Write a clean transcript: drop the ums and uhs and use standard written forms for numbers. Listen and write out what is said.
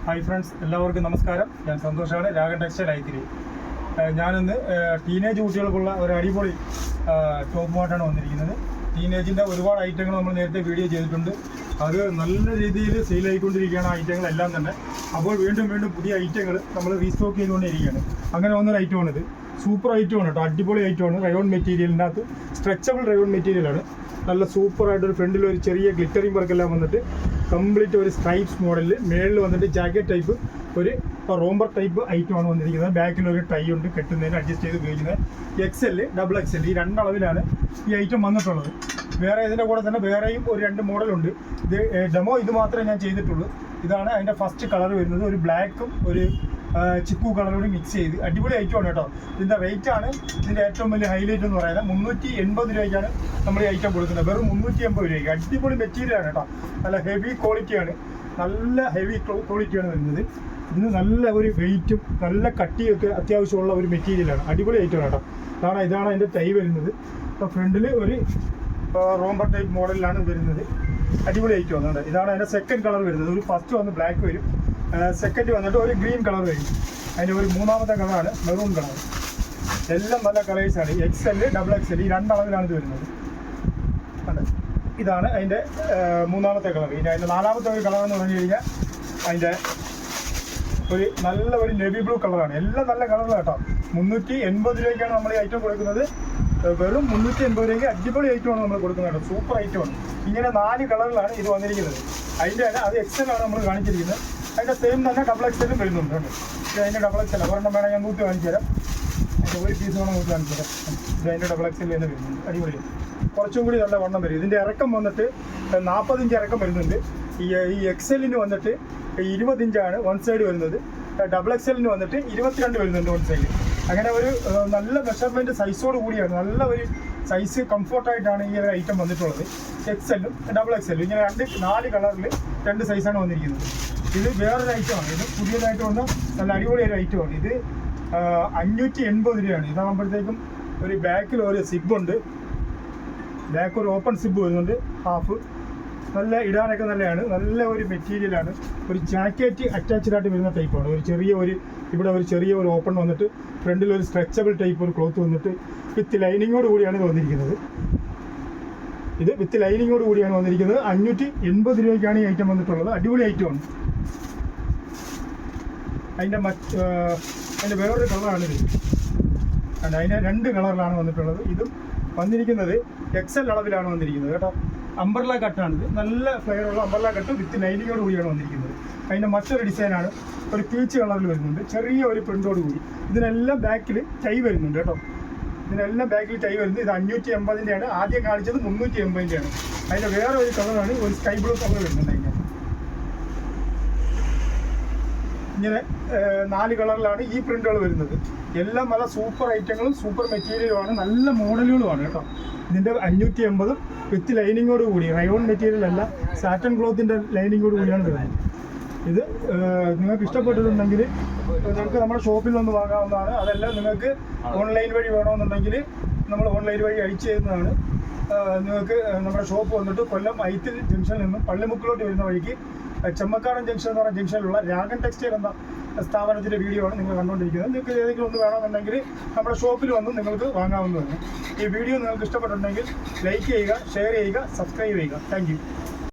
Hi friends, എല്ലാവർക്കും നമസ്കാരം. ഞാൻ സന്തോഷാണ്, രാഗൻ ടെക്സ്റ്റൈൽ ഐത്തിരി. ഞാനിന്ന് ടീനേജ് കുട്ടികൾക്കുള്ള ഒരു അടിപൊളി ടോപ്പുമായിട്ടാണ് വന്നിരിക്കുന്നത്. ടീനേജിൻ്റെ ഒരുപാട് ഐറ്റങ്ങൾ നമ്മൾ നേരത്തെ വീഡിയോ ചെയ്തിട്ടുണ്ട്. അത് നല്ല രീതിയിൽ സെയിലായിക്കൊണ്ടിരിക്കുകയാണ് ഐറ്റങ്ങളെല്ലാം തന്നെ. അപ്പോൾ വീണ്ടും പുതിയ ഐറ്റങ്ങൾ നമ്മൾ റീസ്റ്റോക്ക് ചെയ്തുകൊണ്ടിരിക്കുകയാണ്. അങ്ങനെ വന്നൊരു ഐറ്റമാണിത്. സൂപ്പർ ഐറ്റമാണ് കേട്ടോ, അടിപൊളി ഐറ്റമാണ്. റയോൺ മെറ്റീരിയലിൻ്റെ അകത്ത് സ്ട്രെച്ചബിൾ റയോൺ മെറ്റീരിയലാണ്. നല്ല സൂപ്പറായിട്ടൊരു ഫ്രണ്ടിൽ ഒരു ചെറിയ ഗ്ലിറ്ററിങ് വർക്കെല്ലാം വന്നിട്ട് കംപ്ലീറ്റ് ഒരു സ്ട്രൈപ്സ് മോഡലിൽ, മേളിൽ വന്നിട്ട് ജാക്കറ്റ് ടൈപ്പ് ഒരു റോംബർ ടൈപ്പ് ഐറ്റമാണ് വന്നിരിക്കുന്നത്. ബാക്കിൽ ഒരു ടൈ ഉണ്ട് കെട്ടുന്നതിന് അഡ്ജസ്റ്റ് ചെയ്ത് ഉപയോഗിക്കുന്നത്. XL, XXL ഈ രണ്ടളവിലാണ് ഈ ഐറ്റം വന്നിട്ടുള്ളത്. വേറെ ഇതിൻ്റെ കൂടെ തന്നെ വേറെയും ഒരു 2 മോഡലുണ്ട്. ഇത് ഡെമോ ഇത് മാത്രമേ ഞാൻ ചെയ്തിട്ടുള്ളൂ. ഇതാണ് അതിൻ്റെ ഫസ്റ്റ് കളർ വരുന്നത്. ഒരു ബ്ലാക്കും ഒരു ചിക്കു കളറോട് മിക്സ് ചെയ്ത് അടിപൊളി ഐറ്റമാണ് കേട്ടോ. ഇതിൻ്റെ റേറ്റാണ് ഇതിൻ്റെ ഏറ്റവും വലിയ ഹൈലൈറ്റ് എന്ന് പറയുന്നത്. 380 രൂപയ്ക്കാണ് നമ്മൾ ഈ ഐറ്റം കൊടുക്കുന്നത്. വെറും 380 രൂപയ്ക്ക്. അടിപൊളി മെറ്റീരിയലാണ് കേട്ടോ. നല്ല ഹെവി ക്വാളിറ്റിയാണ്, നല്ല ഹെവി ക്വാളിറ്റിയാണ് വരുന്നത്. ഇതിന് നല്ല ഒരു വെയിറ്റും നല്ല കട്ടിയൊക്കെ അത്യാവശ്യമുള്ള ഒരു മെറ്റീരിയലാണ്. അടിപൊളി ഐറ്റമാണ് കേട്ടോ. ഇതാണ് അതിൻ്റെ ടൈ വരുന്നത്. അപ്പോൾ ഫ്രണ്ടിൽ ഒരു റോംബർ ടൈപ്പ് മോഡലിലാണ് വരുന്നത്. അടിപൊളി ഐറ്റം ആണ്. ഇതാണ് അതിൻ്റെ സെക്കൻഡ് കളർ വരുന്നത്. ഒരു ഫസ്റ്റ് വന്ന് ബ്ലാക്ക് വരും, സെക്കൻഡ് വന്നിട്ട് ഒരു ഗ്രീൻ കളർ വരും. അതിൻ്റെ ഒരു മൂന്നാമത്തെ കളറാണ് മെറൂൺ കളർ. എല്ലാം നല്ല കളേഴ്സാണ്. XL, XXL ഈ രണ്ടളവിലാണ് ഇത് വരുന്നത്. ഇതാണ് അതിൻ്റെ മൂന്നാമത്തെ കളർ. ഇനി അതിൻ്റെ നാലാമത്തെ ഒരു കളർ എന്ന് പറഞ്ഞു കഴിഞ്ഞാൽ അതിൻ്റെ ഒരു നല്ല ഒരു നേവി ബ്ലൂ കളറാണ്. എല്ലാം നല്ല കളറാണ് കേട്ടോ. 380 രൂപയ്ക്കാണ് നമ്മൾ ഈ ഐറ്റം കൊടുക്കുന്നത്. വെറും 380 രൂപയ്ക്ക് അടിപൊളി ഐറ്റമാണ് നമ്മൾ കൊടുക്കുന്നത് കേട്ടോ. സൂപ്പർ ഐറ്റമാണ്. ഇങ്ങനെ 4 കളറിലാണ് ഇത് വന്നിരിക്കുന്നത്. അതിൻ്റെ തന്നെ അത് XL ആണ് നമ്മൾ കാണിച്ചിരിക്കുന്നത്. അതിൻ്റെ സെയിം തന്നെ XXL വരുന്നുണ്ട് കേട്ടോ. ഇത് അതിൻ്റെ XXL ഒരെണ്ണം വേണം, ഞാൻ നൂറ്റി കാണിച്ചു തരാം. അതിൻ്റെ ഒരു പീസ് വേണം നൂറ്റി കാണിച്ചു തരാം. ഇത് അതിൻ്റെ XXL തന്നെ വരുന്നുണ്ട്. അടിപൊളി, കുറച്ചും കൂടി നല്ല വണ്ണം വരും. ഇതിൻ്റെ ഇറക്കം വന്നിട്ട് 40 ഇഞ്ച് ഇറക്കം വരുന്നുണ്ട്. ഈ XL-ന് വന്നിട്ട് 20 ഇഞ്ചാണ് വൺ സൈഡ് വരുന്നത്. XXL-ന് വന്നിട്ട് 22 വരുന്നുണ്ട് വൺ സൈഡ്. അങ്ങനെ ഒരു നല്ല മെഷർമെൻറ്റ് സൈസോട് കൂടിയാണ്, നല്ല ഒരു സൈസ് കംഫർട്ടായിട്ടാണ് ഈ ഒരു ഐറ്റം വന്നിട്ടുള്ളത്. XL-ഉം XXL-ഉം ഇങ്ങനെ 4 കളറിൽ 2 സൈസാണ് വന്നിരിക്കുന്നത്. ഇത് വേറൊരു ഐറ്റമാണ്. ഇത് പുതിയതായിട്ട് വന്ന നല്ല അടിപൊളി ഒരു ഐറ്റമാണ്. ഇത് 580 രൂപയാണ്. ഇതാകുമ്പോഴത്തേക്കും ഒരു ബാക്കിൽ ഒരു സിബുണ്ട്. ബാക്ക് ഒരു ഓപ്പൺ സിബ് വരുന്നുണ്ട്, ഹാഫ്. നല്ല ഇടാനൊക്കെ നല്ലതാണ്. നല്ല ഒരു മെറ്റീരിയലാണ്. ഒരു ജാക്കറ്റ് അറ്റാച്ച്ഡ് ആയിട്ട് വരുന്ന ടൈപ്പാണ്. ഇവിടെ ഒരു ചെറിയ ഒരു ഓപ്പൺ വന്നിട്ട് ഫ്രണ്ടിൽ ഒരു സ്ട്രെച്ചബിൾ ടൈപ്പ് ഒരു ക്ലോത്ത് വന്നിട്ട് വിത്ത് ലൈനിങ്ങോട് കൂടിയാണ് ഇത് വന്നിരിക്കുന്നത്. ഇത് വിത്ത് ലൈനിങ്ങോട് കൂടിയാണ് വന്നിരിക്കുന്നത്. 580 രൂപയ്ക്കാണ് ഈ ഐറ്റം വന്നിട്ടുള്ളത്. അടിപൊളി ഐറ്റമാണ്. അതിൻ്റെ വേറൊരു കളറാണിത്. അതിന് 2 കളറിലാണ് വന്നിട്ടുള്ളത്. ഇതും വന്നിരിക്കുന്നത് XL അളവിലാണ് വന്നിരിക്കുന്നത് കേട്ടോ. അംബ്രല കട്ടാണിത്. നല്ല ഫ്ലെയറുള്ള അംബ്രല കട്ട് വിത്ത് ലൈനിങ്ങോട് കൂടിയാണ് വന്നിരിക്കുന്നത്. അതിൻ്റെ മറ്റൊരു ഡിസൈനാണ്. ഒരു പീച്ച് കളറിൽ വരുന്നുണ്ട്, ചെറിയ ഒരു പ്രിൻ്റോട് കൂടി. ഇതിനെല്ലാം ബാക്കിൽ ടൈ വരുന്നുണ്ട് കേട്ടോ. ഇതിനെല്ലാം ബാക്കിൽ ടൈ വരുന്നത്. ഇത് 580-ൻ്റെയാണ്. ആദ്യം കാണിച്ചത് 380-ൻ്റെയാണ്. അതിൻ്റെ വേറെ ഒരു കളറാണ്, ഒരു സ്കൈ ബ്ലൂ കളർ വരുന്നുണ്ട്. അതിൻ്റെ ഇങ്ങനെ 4 കളറിലാണ് ഈ പ്രിൻ്റുകൾ വരുന്നത്. എല്ലാം നല്ല സൂപ്പർ ഐറ്റങ്ങളും സൂപ്പർ മെറ്റീരിയലുമാണ്, നല്ല മോഡലുകളുമാണ് കേട്ടോ. ഇതിൻ്റെ 580 വിത്ത് ലൈനിങ്ങോട് കൂടി, റയോൺ മെറ്റീരിയൽ അല്ല, സാറ്റൻ ക്ലോത്തിൻ്റെ ലൈനിങ്ങോട് കൂടിയാണ് വരുന്നത്. ഇത് നിങ്ങൾക്ക് ഇഷ്ടപ്പെട്ടിട്ടുണ്ടെങ്കിൽ നിങ്ങൾക്ക് നമ്മുടെ ഷോപ്പിൽ വന്ന് വാങ്ങാവുന്നതാണ്. അതെല്ലാം നിങ്ങൾക്ക് ഓൺലൈൻ വഴി വേണമെന്നുണ്ടെങ്കിൽ നമ്മൾ ഓൺലൈൻ വഴി അയച്ചു തരുന്നതാണ്. നിങ്ങൾക്ക് നമ്മുടെ ഷോപ്പ് വന്നിട്ട് കൊല്ലം ഐത്തിൽ ജംഗ്ഷനിൽ നിന്നും പള്ളിമുക്കിലോട്ട് വരുന്ന വഴിക്ക് ചെമ്മക്കാടൻ ജംഗ്ഷൻ എന്ന് പറഞ്ഞ ജംഗ്ഷനിലുള്ള രാഗൻ ടെക്സ്റ്റൈൽ എന്ന സ്ഥാപനത്തിൻ്റെ വീഡിയോ ആണ് നിങ്ങൾ കണ്ടുകൊണ്ടിരിക്കുന്നത്. നിങ്ങൾക്ക് ഏതെങ്കിലും ഒന്ന് വേണമെന്നുണ്ടെങ്കിൽ നമ്മുടെ ഷോപ്പിൽ വന്ന് നിങ്ങൾക്ക് വാങ്ങാവുന്നതാണ്. ഈ വീഡിയോ നിങ്ങൾക്ക് ഇഷ്ടപ്പെട്ടിട്ടുണ്ടെങ്കിൽ ലൈക്ക് ചെയ്യുക, ഷെയർ ചെയ്യുക, സബ്സ്ക്രൈബ് ചെയ്യുക. Thank you.